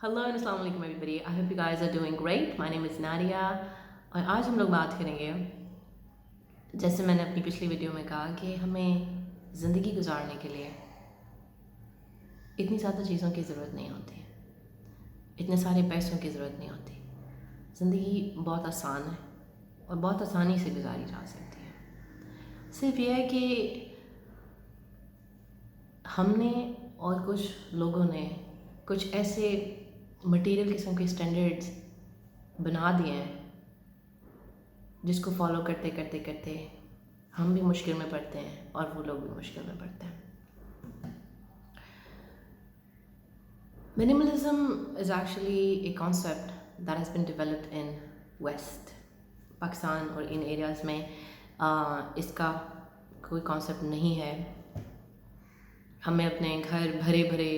Hello and Assalamu alaikum everybody. I hope you guys are doing great. My name is Nadia اور آج ہم لوگ بات کریں گے جیسے میں نے اپنی پچھلی ویڈیو میں کہا کہ ہمیں زندگی گزارنے کے لیے اتنی زیادہ چیزوں کی ضرورت نہیں ہوتی، اتنے سارے پیسوں کی ضرورت نہیں ہوتی. زندگی بہت آسان ہے اور بہت آسانی سے گزاری جا سکتی ہے. صرف یہ ہے کہ ہم نے اور کچھ لوگوں نے کچھ ایسے مٹیریل قسم کے اسٹینڈرڈز بنا دیے ہیں جس کو فالو کرتے کرتے کرتے ہم بھی مشکل میں پڑتے ہیں اور وہ لوگ بھی مشکل میں پڑتے ہیں. Minimalism is actually a concept that has been developed in West. Pakistan اور ان ایریاز میں اس کا کوئی کانسیپٹ نہیں ہے. ہمیں اپنے گھر بھرے بھرے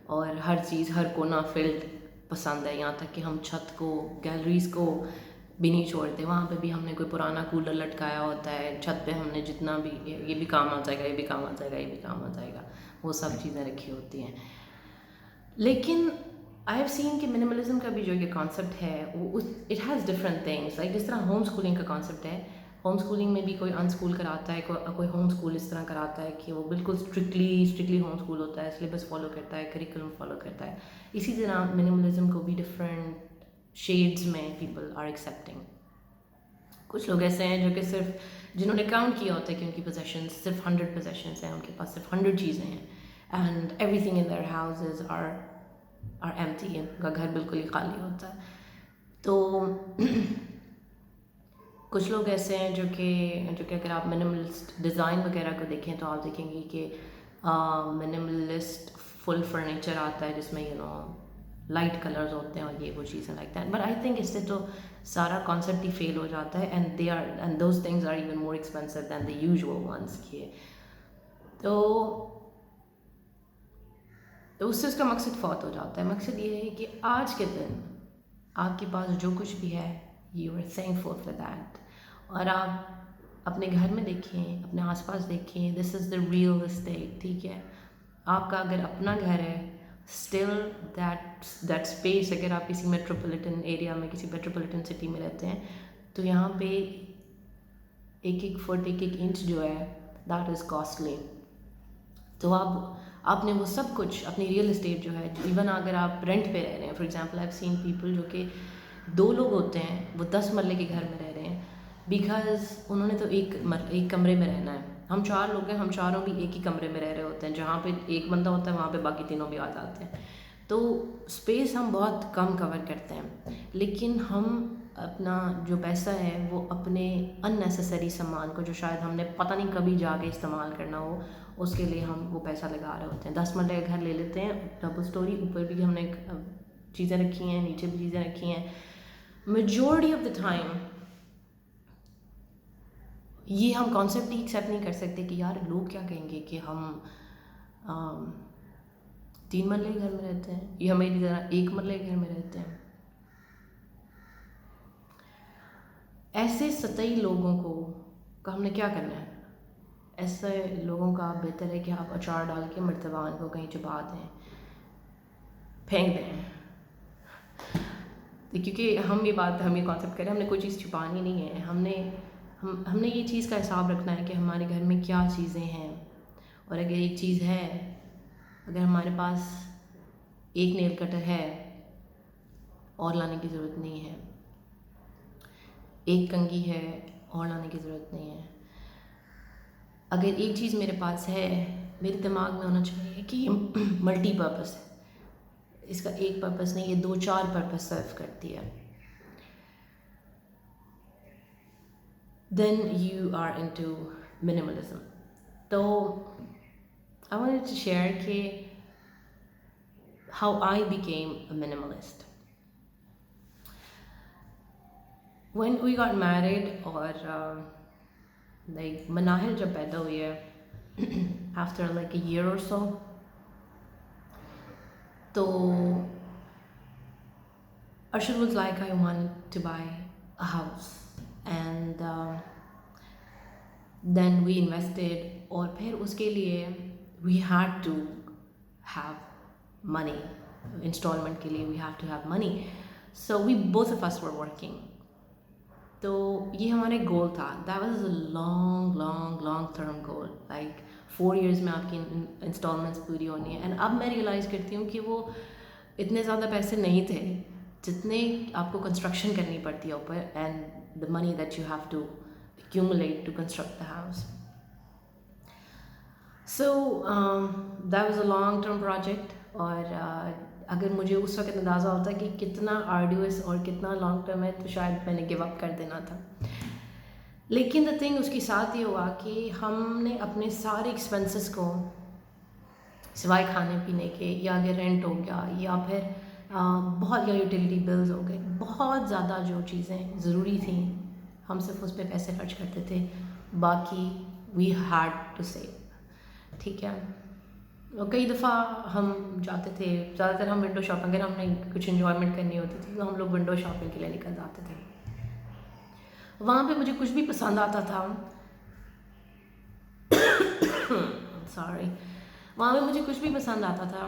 اور ہر چیز ہر کونا فلڈ پسند ہے، یہاں تک کہ ہم چھت کو گیلریز کو بھی نہیں چھوڑتے. وہاں پہ بھی ہم نے کوئی پرانا کولر لٹکایا ہوتا ہے چھت پہ، ہم نے جتنا بھی یہ بھی کام آ جائے گا، یہ بھی کام آ جائے گا، یہ بھی کام آ جائے گا، وہ سب چیزیں رکھی ہوتی ہیں. لیکن آئی ہیو سین کہ منیملزم کا بھی جو یہ کانسیپٹ ہے وہ it has different things. Like جس طرح ہوم اسکولنگ کا کانسیپٹ ہے، ہوم اسکولنگ میں بھی کوئی ان اسکول کراتا ہے، کوئی ہوم اسکول اس طرح کراتا ہے کہ وہ بالکل اسٹرکٹلی ہوم اسکول ہوتا ہے، سلیبس فالو کرتا ہے، کریکولم فالو کرتا ہے. اسی طرح منیملزم کو بھی ڈفرینٹ شیڈز میں پیپل آر ایکسیپٹنگ. کچھ لوگ ایسے ہیں جو کہ صرف جنہوں نے کاؤنٹ کیا ہوتا ہے کہ ان کی پوزیشنز صرف 100 پوزیشنز ہیں، ان کے پاس صرف 100 چیزیں ہیں، and every thing in their houses are empty, ان کا گھر بالکل ہی خالی ہوتا ہے. تو کچھ لوگ ایسے ہیں جو کہ اگر آپ منیملسٹ ڈیزائن وغیرہ کو دیکھیں تو آپ دیکھیں گے کہ منیملسٹ فل فرنیچر آتا ہے جس میں لائٹ کلرز ہوتے ہیں اور یہ وہ چیزیں like that. But I think اس سے تو سارا کانسیپٹ ہی فیل ہو جاتا ہے، and those things are even more expensive than the usual ones. تو اس سے اس کا مقصد فوت ہو جاتا ہے. مقصد یہ ہے کہ آج کے دن آپ کے پاس جو کچھ بھی ہے you are thankful for that. اور آپ اپنے گھر میں دیکھیں، اپنے آس پاس دیکھیں، دس از دا ریئل اسٹیٹ. ٹھیک ہے، آپ کا اگر اپنا گھر ہے اسٹل دیٹ اسپیس، اگر آپ کسی میٹروپولیٹن ایریا میں، کسی میٹروپولیٹن سٹی میں رہتے ہیں تو یہاں پہ ایک ایک فٹ، ایک ایک انچ جو ہے دیٹ از کاسٹلی. تو آپ نے وہ سب کچھ اپنی ریئل اسٹیٹ جو ہے، ایون اگر آپ رینٹ پہ رہ رہے ہیں، for example I have seen people جو کہ 2 لوگ ہوتے ہیں، وہ 10 مرلے کے گھر میں رہ رہے ہیں بیکاز انہوں نے تو ایک کمرے میں رہنا ہے. ہم 4 لوگ ہیں، ہم چاروں بھی ایک ہی کمرے میں رہ رہے ہوتے ہیں، جہاں پہ ایک بندہ ہوتا ہے وہاں پہ باقی تینوں بھی آ جاتے ہیں. تو اسپیس ہم بہت کم کور کرتے ہیں، لیکن ہم اپنا جو پیسہ ہے وہ اپنے ان نیسیسری سامان کو جو شاید ہم نے پتہ نہیں کبھی جا کے استعمال کرنا ہو، اس کے لیے ہم وہ پیسہ لگا رہے ہوتے ہیں. 10 مرلے کا گھر لے لیتے ہیں، ڈبل اسٹوری، اوپر بھی ہم نے چیزیں رکھی ہیں، نیچے بھی چیزیں رکھی ہیں. میجورٹی آف دا ٹائم یہ ہم کانسیپٹ ہی ایکسیپٹ نہیں کر سکتے کہ یار لوگ کیا کہیں گے کہ ہم 3 مرلے کے گھر میں رہتے ہیں یا میری طرح 1 مرلے کے گھر میں رہتے ہیں. ایسے سطحی لوگوں کا ہم نے کیا کرنا ہے؟ ایسے لوگوں کا بہتر ہے کہ آپ اچار ڈال کے مرتبان کو کہیں چھپا دیں، پھینک دیں. کیونکہ ہم یہ کانسیپٹ کریں، ہم نے کوئی چیز چھپانی نہیں ہے. ہم نے یہ چیز کا حساب رکھنا ہے کہ ہمارے گھر میں کیا چیزیں ہیں. اور اگر ایک چیز ہے، اگر ہمارے پاس ایک نیل کٹر ہے اور لانے کی ضرورت نہیں ہے، ایک کنگھی ہے اور لانے کی ضرورت نہیں ہے. اگر ایک چیز میرے پاس ہے، میرے دماغ میں ہونا چاہیے کہ یہ ملٹی پرپس ہے، اس کا ایک پرپس نہیں، یہ 2-4 پرپس سرو کرتی ہے. Then you are into minimalism. تو آئی وانٹڈ ٹو شیئر کہ how I became a minimalist. When we got married, اور لائک مناہل جب پیدا ہوئی ہے آفٹر لائک اے ایئر اور سو، تو Arshad was like, I want to buy a house, and then we invested, اور پھر اس کے لیے we had to have money. Instalment کے لیے we have to have money. So we both of us were working. تو یہ ہمارا ایک گول تھا. That was a long long long term goal. Like 4 years میں آپ کی انسٹالمنٹس پوری ہونی ہے. اینڈ اب میں ریئلائز کرتی ہوں کہ وہ اتنے زیادہ پیسے نہیں تھے جتنے آپ کو کنسٹرکشن کرنی پڑتی ہے اوپر, and the money that you have to accumulate to construct the house. So that was a long term project. اور اگر مجھے اس وقت اندازہ ہوتا ہے کہ کتنا آرڈیوس اور کتنا لانگ ٹرم ہے تو شاید میں نے گیو اپ کر دینا تھا. لیکن دا تھنگ اس کے ساتھ یہ ہوا کہ ہم نے اپنے سارے ایکسپینسز کو سوائے کھانے پینے کے, یا اگر رینٹ ہو گیا, یا پھر بہت یا یوٹیلیٹی بلز ہو گئے, بہت زیادہ جو چیزیں ضروری تھیں ہم صرف اس پہ پیسے خرچ کرتے تھے, باقی وی ہیڈ ٹو سیو. ٹھیک ہے. اور کئی دفعہ ہم جاتے تھے, زیادہ تر ہم ونڈو شاپنگ, اگر ہم نے کچھ انجوائمنٹ کرنی ہوتی تھی تو ہم لوگ ونڈو شاپنگ کے لیے نکل جاتے تھے. وہاں پہ مجھے کچھ بھی پسند آتا تھا, سوری, وہاں پہ مجھے کچھ بھی پسند آتا تھا,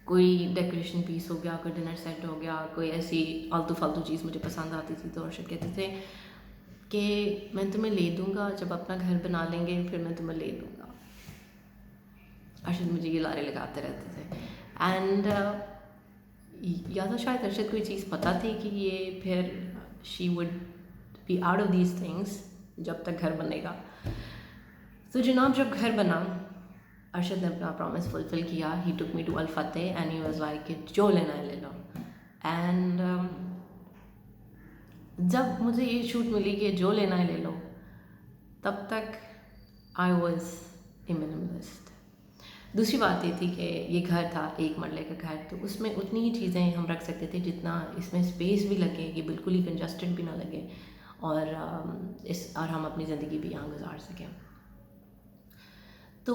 کوئی ڈیکوریشن پیس ہو گیا, کوئی ڈنر سیٹ ہو گیا, کوئی ایسی آلتو فالتو چیز مجھے پسند آتی تھی, تو ارشد کہتے تھے کہ میں تمہیں لے دوں گا, جب اپنا گھر بنا لیں گے پھر میں تمہیں لے دوں گا. ارشد مجھے یہ لارے لگاتے رہتے تھے. اینڈ یا تو شاید ارشد کوئی چیز پتہ تھی کہ یہ پھر she would be out of these things جب تک گھر بنے گا. تو جناب جب گھر بنا, ارشد نے اپنا پرومس فلفل کیا. He took me to Alfatah and he was like کہ جو لینا ہے لے لو. اینڈ جب مجھے یہ چھوٹ ملی کہ جو لینا ہے لے لو, تب تک آئی واز اے منیملسٹ. دوسری بات یہ تھی کہ یہ گھر تھا 1 مرلے کا گھر, تو اس میں اتنی ہی چیزیں ہم رکھ سکتے تھے جتنا اس میں اسپیس بھی لگے, کہ بالکل ہی کنجسٹڈ بھی نہ لگے, اور ہم اپنی زندگی بھی یہاں گزار سکیں. تو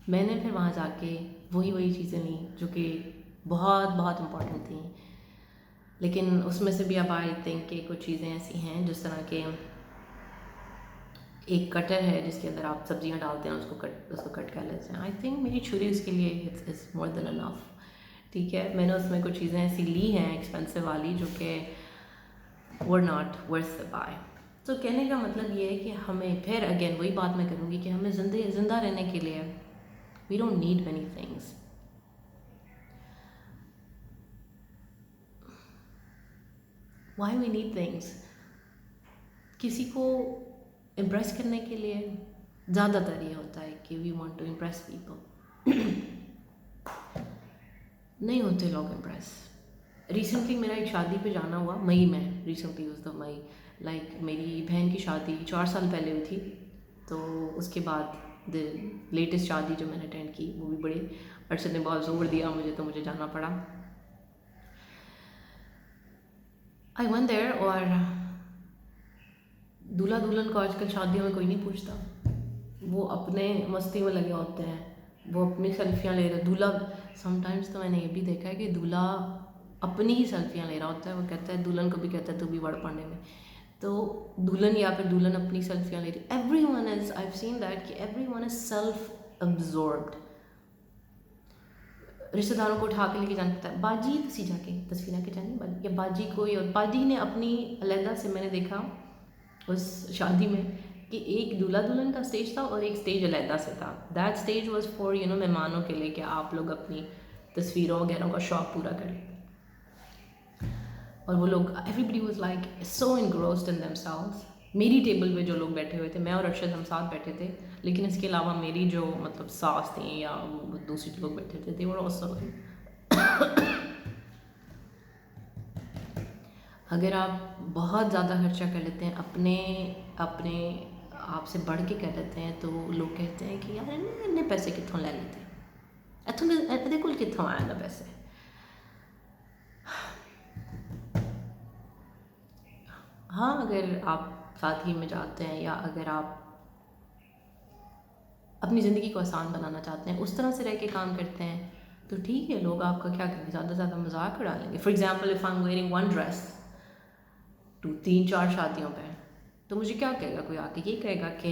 میں نے پھر وہاں جا کے وہی چیزیں لیں جو کہ بہت بہت امپورٹنٹ تھیں. لیکن اس میں سے بھی اب آئی تھنک کہ کچھ چیزیں ایسی ہیں, جس طرح کہ ایک کٹر ہے جس کے اندر آپ سبزیاں ڈالتے ہیں, اس کو کٹ کر لیتے ہیں. آئی تھنک میری چھری اس کے لیے از مور دین انف. ٹھیک ہے. میں نے اس میں کچھ چیزیں ایسی لی ہیں ایکسپینسو والی جو کہ were not worth the by. تو کہنے کا مطلب یہ ہے کہ ہمیں پھر اگین وہی بات میں کروں گی کہ ہمیں زندہ رہنے کے لیے we don't need many things. Why we need things? کسی کو امپریس کرنے کے لیے زیادہ تر یہ ہوتا ہے کہ we want to impress people. نہیں ہوتے لوگ امپریس. ریسنٹلی میرا ایک شادی پہ جانا ہوا مئی میں, ریسنٹلی اس دا مئی, لائک میری بہن کی شادی 4 سال پہلے ہوئی تھی. تو اس کے بعد لیٹسٹ شادی جو میں نے اٹینڈ کی وہ بھی بڑے ارشد نے بہت زور دیا مجھے, تو مجھے جانا پڑا. آئی ون دیر. اور دولہا دلہن کو آج کل شادیوں میں کوئی نہیں پوچھتا, وہ اپنے مستی میں لگے ہوتے ہیں, وہ اپنی سیلفیاں لے رہے. دولہا سم ٹائمس تو میں نے یہ بھی دیکھا ہے کہ دولہا اپنی ہی سیلفیاں لے رہا ہوتا ہے. وہ کہتا ہے, دلہن کو بھی کہتا ہے تو بھی وڑ پڑنے میں, تو دلہن یا پھر دلہن اپنی سیلفیاں لے رہی. Every one is, I have seen that کہ ایوری ون از سیلف ابزوربڈ. رشتہ داروں کو اٹھا کے لے کے جانا پڑتا ہے, باجی کسی جا کے تصویریں کے جانی, یا باجی کوئی, اور باجی نے اپنی علیحدہ سے, میں نے دیکھا اس شادی میں کہ ایک دولہا دلہن کا اسٹیج تھا اور ایک اسٹیج علیحدہ سے تھا. دیٹ اسٹیج واز فار مہمانوں کے لیے کہ آپ لوگ اپنی تصویروں وغیرہ کا شوق پورا کریں. اور وہ لوگ, everybody was like so engrossed in themselves. میری ٹیبل پہ جو لوگ بیٹھے ہوئے تھے, میں اور ارشد ہم ساتھ بیٹھے تھے, لیکن اس کے علاوہ میری جو مطلب ساس تھیں یا دوسری جو لوگ بیٹھے تھے, they were also. اگر آپ بہت زیادہ خرچہ کر لیتے ہیں, اپنے آپ سے بڑھ کے کر لیتے ہیں, تو لوگ کہتے ہیں کہ یار اتنے پیسے کتوں لے لیتے ہیں, اتنے کل کتوں آیا نا پیسے. ہاں, اگر آپ سادگی میں جاتے ہیں, یا اگر آپ اپنی زندگی کو آسان بنانا چاہتے ہیں, اس طرح سے رہ کے کام کرتے ہیں, تو ٹھیک ہے. لوگ آپ کا کیا کریں گے, زیادہ سے زیادہ مذاق اڑا لیں گے. For example, if I am wearing one dress to 3-4 شادیوں پہ, تو مجھے کیا کہے گا کوئی آ کے, یہ کہے گا کہ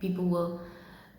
People will,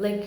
like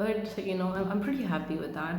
but you know I'm pretty happy with that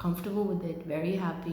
comfortable with it, very happy.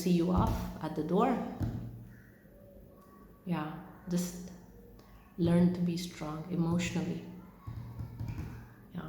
see you off at the door. Yeah, just learn to be strong emotionally. Yeah,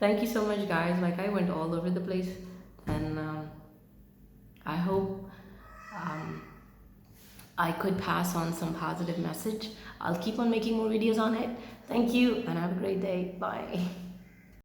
Thank you so much guys, like I went all over the place and I hope I could pass on some positive message. I'll keep on making more videos on it. Thank you and have a great day. Bye.